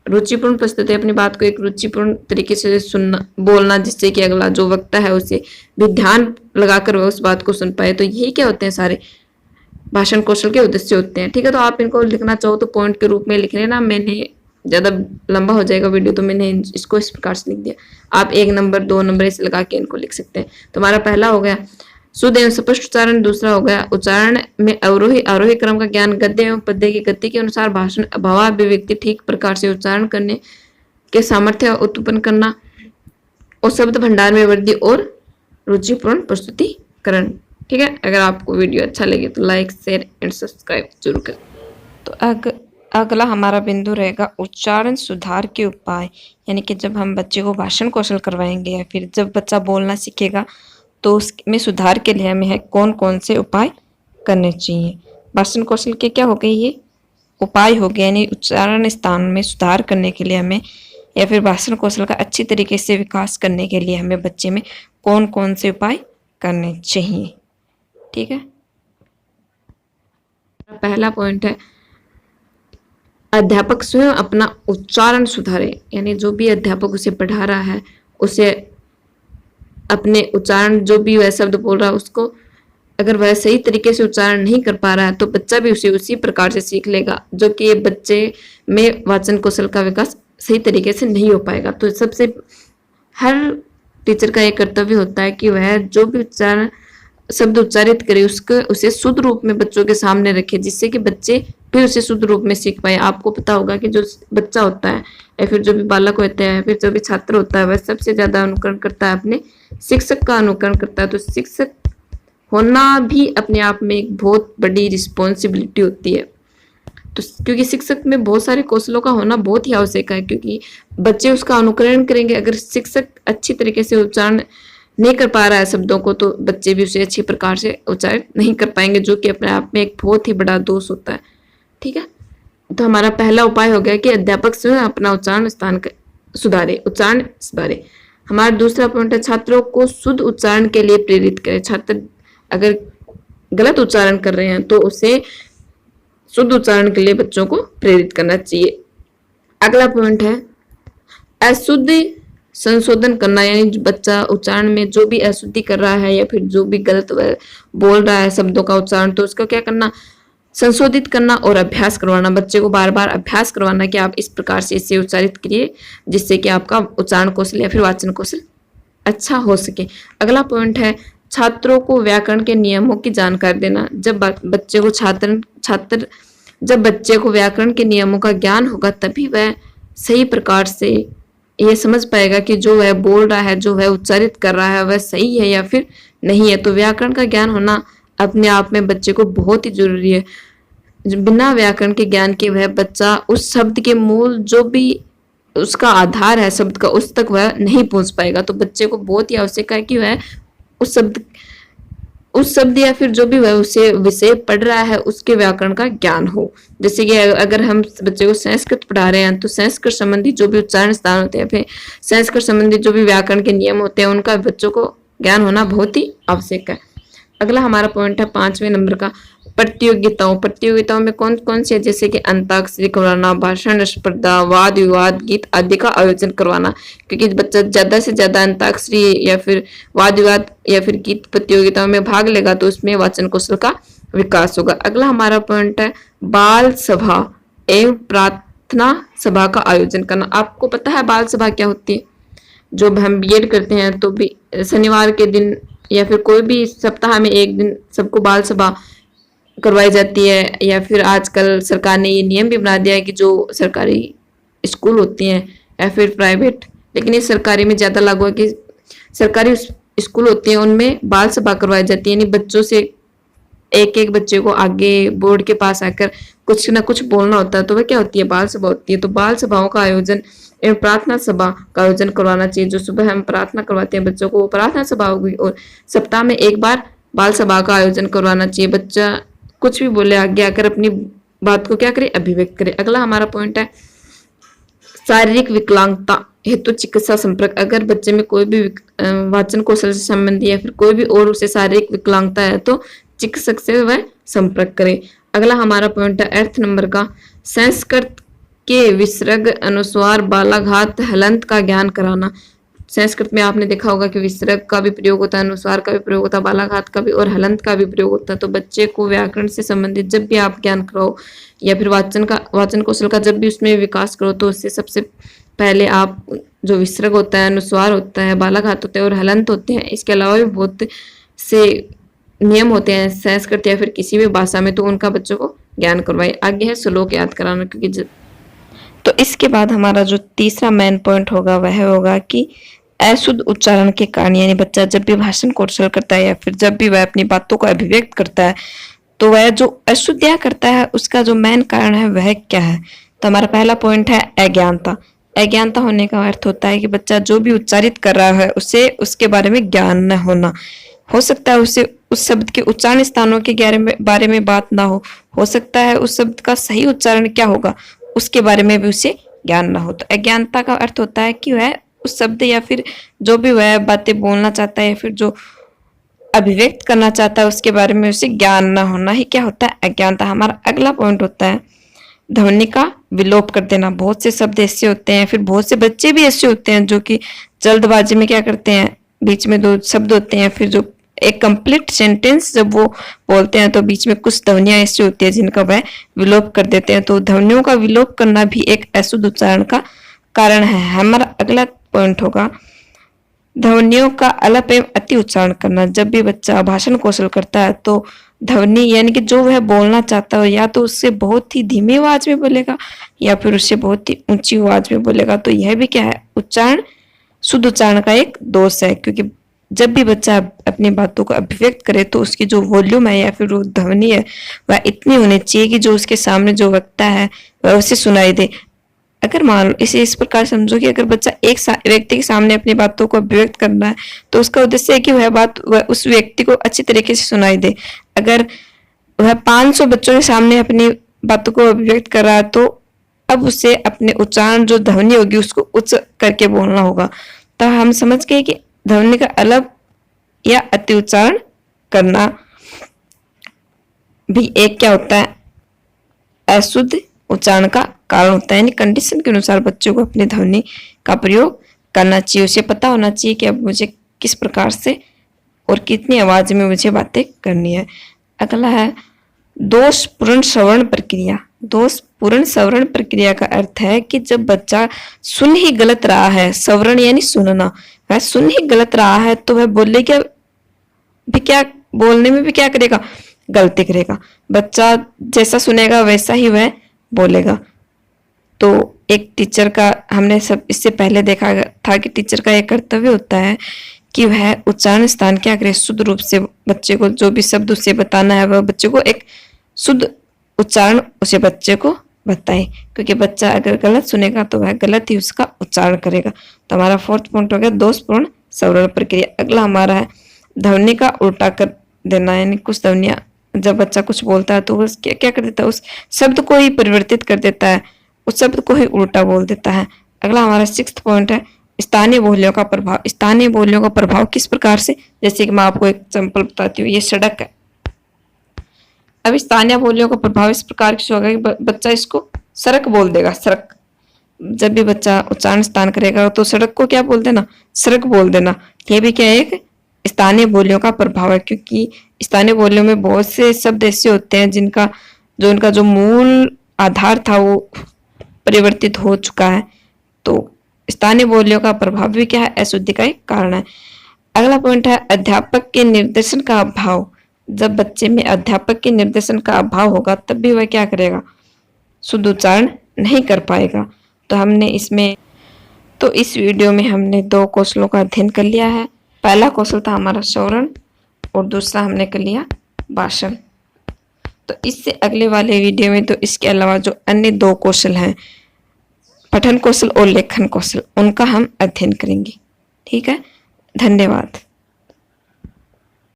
रुचिपूर्ण प्रस्तुति, अपनी बात को एक रुचिपूर्ण तरीके से सुनना बोलना, जिससे कि अगला जो वक्ता है उसे भी ध्यान लगाकर वह उस बात को सुन पाए। तो यही क्या होते हैं, सारे भाषण कौशल के उद्देश्य होते हैं। ठीक है। तो आप इनको लिखना चाहो तो पॉइंट के रूप में लिख लेना। मैंने ज्यादा लंबा हो जाएगा वीडियो तो मैंने इसको इस प्रकार से लिख दिया। आप 1 नंबर 2 नंबर ऐसे लगा के इनको लिख सकते हैं। तो हमारा पहला हो गया शुद्ध एवं स्पष्ट उच्चारण। दूसरा हो गया उच्चारण में अवरोही आरोही क्रम का ज्ञान, गद्य एवं पद्य की गति के अनुसार भाषण भावाभिव्यक्ति ठीक प्रकार से उच्चारण करने के सामर्थ्य उत्पन्न करना, और शब्द भंडार में वृद्धि और रुचिपूर्ण प्रस्तुतिकरण। ठीक है। अगर आपको वीडियो अच्छा लगे तो लाइक शेयर एंड सब्सक्राइब जरूर करें। तो अगला हमारा बिंदु रहेगा उच्चारण सुधार के उपाय। यानी कि जब हम बच्चे को भाषण कौशल करवाएंगे या फिर जब बच्चा बोलना सीखेगा तो उसमें सुधार के लिए हमें कौन कौन से उपाय करने चाहिए। भाषण कौशल के क्या हो गए, ये उपाय हो गए। यानी उच्चारण स्थान में सुधार करने के लिए हमें या फिर भाषण कौशल का अच्छी तरीके से विकास करने के लिए हमें बच्चे में कौन कौन से उपाय करने चाहिए। ठीक है। पहला पॉइंट है अध्यापक स्वयं अपना उच्चारण सुधारे। यानी जो भी अध्यापक उसे पढ़ा रहा है उसे अपने उच्चारण जो भी वह शब्द बोल रहा है उसको अगर वह सही तरीके से उच्चारण नहीं कर पा रहा है तो बच्चा भी उसे उसी प्रकार से सीख लेगा, जो कि बच्चे में वाचन कौशल का विकास सही तरीके से नहीं हो पाएगा। तो सबसे हर टीचर का एक कर्तव्य होता है कि वह जो भी उच्चारण शब्द उच्चारित करे उसके उसे शुद्ध रूप में बच्चों के सामने रखे, जिससे कि बच्चे फिर उसे शुद्ध रूप में सीख पाए। आपको पता होगा कि जो बच्चा होता है या फिर जो भी बालक होता है, फिर जो भी छात्र होता है, वह सबसे ज्यादा अनुकरण करता है अपने शिक्षक का अनुकरण करता है। तो शिक्षक होना भी अपने आप में एक बहुत बड़ी रिस्पॉन्सिबिलिटी होती है। तो क्योंकि शिक्षक में बहुत सारे कौशलों का होना बहुत ही आवश्यक है, क्योंकि बच्चे उसका अनुकरण करेंगे। अगर शिक्षक अच्छी तरीके से उच्चारण नहीं कर पा रहा है शब्दों को, तो बच्चे भी उसे अच्छी प्रकार से उच्चारित नहीं कर पाएंगे, जो कि अपने आप में एक बहुत ही बड़ा दोष होता है। ठीक है, तो हमारा पहला उपाय हो गया कि अध्यापक स्वयं अपना उच्चारण सुधारे, उच्चारण सुधारे। हमारा दूसरा पॉइंट है छात्रों को शुद्ध उच्चारण के लिए प्रेरित करें। छात्र अगर गलत उच्चारण कर रहे हैं तो उसे शुद्ध उच्चारण के लिए बच्चों को प्रेरित करना चाहिए। अगला पॉइंट है अशुद्ध संशोधन करना, यानी बच्चा उच्चारण में जो भी अशुद्धि कर रहा है या फिर जो भी गलत बोल रहा है शब्दों का उच्चारण, तो उसका क्या करना, संशोधित करना और अभ्यास करवाना। बच्चे को बार बार अभ्यास करवाना कि आप इस प्रकार से इसे उच्चारित करिए, जिससे कि आपका उच्चारण कौशल या फिर वाचन कौशल अच्छा हो सके। अगला पॉइंट है छात्रों को व्याकरण के नियमों की जानकारी देना। जब बच्चे को व्याकरण के नियमों का ज्ञान होगा, तभी वह सही प्रकार से ये समझ पाएगा कि जो वह बोल रहा है, जो वह उच्चारित कर रहा है, वह सही है या फिर नहीं है। तो व्याकरण का ज्ञान होना अपने आप में बच्चे को बहुत ही जरूरी है। बिना व्याकरण के ज्ञान के वह बच्चा उस शब्द के मूल जो भी उसका आधार है शब्द का, उस तक वह नहीं पहुंच पाएगा। तो बच्चे को बहुत ही आवश्यक है कि वह उस शब्द या फिर जो भी वह उसे विषय पढ़ रहा है उसके व्याकरण का ज्ञान हो। जैसे कि अगर हम बच्चे को संस्कृत पढ़ा रहे हैं, तो संस्कृत संबंधी जो भी उच्चारण स्थान होते हैं, फिर संस्कृत संबंधी जो भी व्याकरण के नियम होते हैं, उनका बच्चों को ज्ञान होना बहुत ही आवश्यक है। अगला हमारा पॉइंट है 5वें नंबर का प्रतियोगिताओं में कौन कौन से, जैसे कि अंताक्षरी करवाना, भाषण स्पर्धा, वाद विवाद, गीत आदि का आयोजन करवाना। क्योंकि बच्चा ज्यादा से ज्यादा अंताक्षरी या फिर वाद विवाद या फिर गीत प्रतियोगिताओं में भाग लेगा, तो उसमें वाचन कौशल का विकास होगा। अगला हमारा पॉइंट है बाल सभा एवं प्रार्थना सभा का आयोजन करना। आपको पता है बाल सभा क्या होती है? जो हम बीएड करते हैं तो भी शनिवार के दिन या फिर कोई भी सप्ताह में एक दिन सबको बाल सभा करवाई जाती है। या फिर आजकल सरकार ने ये नियम भी बना दिया है कि जो सरकारी स्कूल होती हैं या फिर प्राइवेट, लेकिन ये सरकारी में ज़्यादा लागू है कि सरकारी स्कूल होती हैं उनमें बाल सभा करवाई जाती है। यानी बच्चों से एक एक बच्चे को आगे बोर्ड के पास आकर कुछ ना कुछ बोलना होता है, तो वह क्या होती है, बाल सभा होती है। तो बाल सभाओं का आयोजन एवं प्रार्थना सभा का आयोजन करवाना चाहिए। जो सुबह हम प्रार्थना करवाते हैं बच्चों को, वो प्रार्थना सभा होगी, और सप्ताह में एक बार बाल सभा का आयोजन करवाना चाहिए। बच्चा कुछ भी बोले आगे आकर अपनी बात को क्या करे, अभिव्यक्त करे। अगला हमारा पॉइंट है शारीरिक विकलांगता हेतु चिकित्सा संपर्क। अगर बच्चे में कोई भी वाचन कौशल से संबंधी या फिर कोई भी और उसे शारीरिक विकलांगता है, तो चिकित्सक से वह संपर्क करे। अगला हमारा पॉइंट है 8 नंबर का संस्कृत के विसर्ग, अनुस्वार, बालाघात, हलंत का ज्ञान कराना। संस्कृत में आपने देखा होगा कि विसर्ग का भी प्रयोग होता है, अनुस्वार का भी प्रयोग होता है, बालाघात का भी और हलंत का भी प्रयोग होता है। तो बच्चे को व्याकरण से संबंधित जब भी आप ज्ञान कराओ या फिर वाचन कौशल का जब भी उसमें विकास करो, तो उससे सबसे पहले आप जो विसर्ग होता है, अनुस्वार होता है, बालाघात होते हैं और हलंत होते हैं, इसके अलावा भी बहुत से नियम होते हैं संस्कृत या फिर किसी भी भाषा में, तो उनका बच्चों को ज्ञान करवाए। आगे है श्लोक याद कराना। क्योंकि तो इसके बाद हमारा जो तीसरा मेन पॉइंट होगा वह होगा कि अशुद्ध उच्चारण के कारण, यानी बच्चा जब भी भाषण कौशल करता है या फिर जब भी वह अपनी बातों को अभिव्यक्त करता है, तो वह जो अशुद्धियां करता है उसका जो मेन कारण है वह क्या है। तो हमारा पहला पॉइंट है अज्ञानता। अज्ञानता होने का अर्थ होता है कि बच्चा जो भी उच्चारित कर रहा है उसे उसके बारे में ज्ञान न होना। हो सकता है उसे उस शब्द के उच्चारण स्थानों के बारे में बात ना हो सकता है उस शब्द का सही उच्चारण क्या होगा उसके बारे में भी उसे ज्ञान ना हो। तो अज्ञानता का अर्थ होता है कि वह उस शब्द या फिर जो भी वह बातें बोलना चाहता है या फिर जो अभिव्यक्त करना चाहता है उसके बारे में उसे ज्ञान ना होना ही क्या होता है, अज्ञानता। हमारा अगला पॉइंट होता है ध्वनि का विलोप कर देना। बहुत से शब्द ऐसे होते हैं, फिर बहुत से बच्चे भी ऐसे होते हैं जो कि जल्दबाजी में क्या करते हैं, बीच में 2 शब्द होते हैं, फिर जो एक कंप्लीट सेंटेंस जब वो बोलते हैं तो बीच में कुछ ध्वनियां ऐसी होती है जिनका वह विलोप कर देते हैं। तो ध्वनियों का विलोप करना भी एक अशुद्ध उच्चारण का कारण है। हमारा अगला पॉइंट होगा ध्वनियों का अलप एवं अति उच्चारण करना। जब भी बच्चा भाषण कौशल करता है तो ध्वनि यानी कि जो वह बोलना चाहता हो या तो उससे बहुत ही धीमी आवाज में बोलेगा या फिर उससे बहुत ही ऊंची आवाज में बोलेगा। तो यह भी क्या है, उच्चारण, शुद्ध उच्चारण का एक दोष है। क्योंकि जब भी बच्चा अपनी बातों को अभिव्यक्त करे तो उसकी जो वॉल्यूम है या फिर वो ध्वनि है वह इतनी होनी चाहिए कि जो उसके सामने जो वक्ता है वह उसे सुनाई दे। अगर मान लो इसे इस प्रकार समझो कि अगर बच्चा एक व्यक्ति के सामने अपनी बातों को अभिव्यक्त करना है तो उसका उद्देश्य है कि वह उस व्यक्ति को अच्छी तरीके से सुनाई दे। अगर वह 500 बच्चों के सामने अपनी बातों को अभिव्यक्त कर रहा है तो अब उसे अपने उच्चारण जो ध्वनि होगी उसको उच्च करके बोलना होगा। तो हम समझ गए कि ध्वनि का अलग या अति उच्चारण करना भी एक क्या होता है, अशुद्ध उच्चारण का कारण होता है। यानी कंडीशन के अनुसार बच्चों को अपनी ध्वनि का प्रयोग करना चाहिए। उसे पता होना चाहिए कि अब मुझे किस प्रकार से और कितनी आवाज में मुझे बातें करनी है। अगला है दोषपूर्ण श्रवण प्रक्रिया। दोषपूर्ण श्रवण प्रक्रिया का अर्थ है कि जब बच्चा सुन ही गलत रहा है, श्रवण यानी सुनना, वह सुन ही गलत रहा है तो वह बोलने में भी क्या करेगा, गलती करेगा। बच्चा जैसा सुनेगा वैसा ही वह बोलेगा। तो एक टीचर का हमने सब इससे पहले देखा था कि टीचर का एक कर्तव्य होता है कि वह उच्चारण स्थान क्या करे, शुद्ध रूप से बच्चे को जो भी शब्द उसे बताना है वह बच्चे को एक शुद्ध उच्चारण उसे बच्चे को बताए। क्योंकि बच्चा अगर गलत सुनेगा तो वह गलत ही उसका उच्चारण करेगा। तो हमारा 4th पॉइंट हो गया दोषपूर्ण श्रवण प्रक्रिया। अगला हमारा है ध्वनि का उल्टा कर देना। यानी कुछ ध्वनियां जब बच्चा कुछ बोलता है तो वो क्या कर देता है, उस शब्द को ही परिवर्तित कर देता है, उस शब्द को ही उल्टा बोल देता है। अगला हमारा 6th पॉइंट है स्थानीय बोलियों का प्रभाव। स्थानीय बोलियों का प्रभाव किस प्रकार से, जैसे कि मैं आपको एक एग्जाम्पल बताती हूँ। ये सड़क है, अब स्थानीय बोलियों का प्रभाव इस प्रकार से होगा कि बच्चा इसको सड़क बोल देगा, सड़क। जब भी बच्चा उच्चारण स्थान करेगा तो सड़क को क्या बोल देना, सड़क बोल देना। ये भी क्या एक स्थानीय बोलियों का प्रभाव है। क्योंकि स्थानीय बोलियों में बहुत से शब्द ऐसे होते हैं उनका जो मूल आधार था वो परिवर्तित हो चुका है। तो स्थानीय बोलियों का प्रभाव भी क्या है, अशुद्धि का एक कारण है। अगला पॉइंट है अध्यापक के निर्देशन का अभाव। जब बच्चे में अध्यापक के निर्देशन का अभाव होगा तब भी वह क्या करेगा, शुद्ध उच्चारण नहीं कर पाएगा। तो इस वीडियो में हमने 2 कौशलों का अध्ययन कर लिया है। पहला कौशल था हमारा श्रवण और दूसरा हमने कर लिया भाषण। तो इससे अगले वाले वीडियो में तो इसके अलावा जो अन्य 2 कौशल हैं, पठन कौशल और लेखन कौशल, उनका हम अध्ययन करेंगे। ठीक है, धन्यवाद।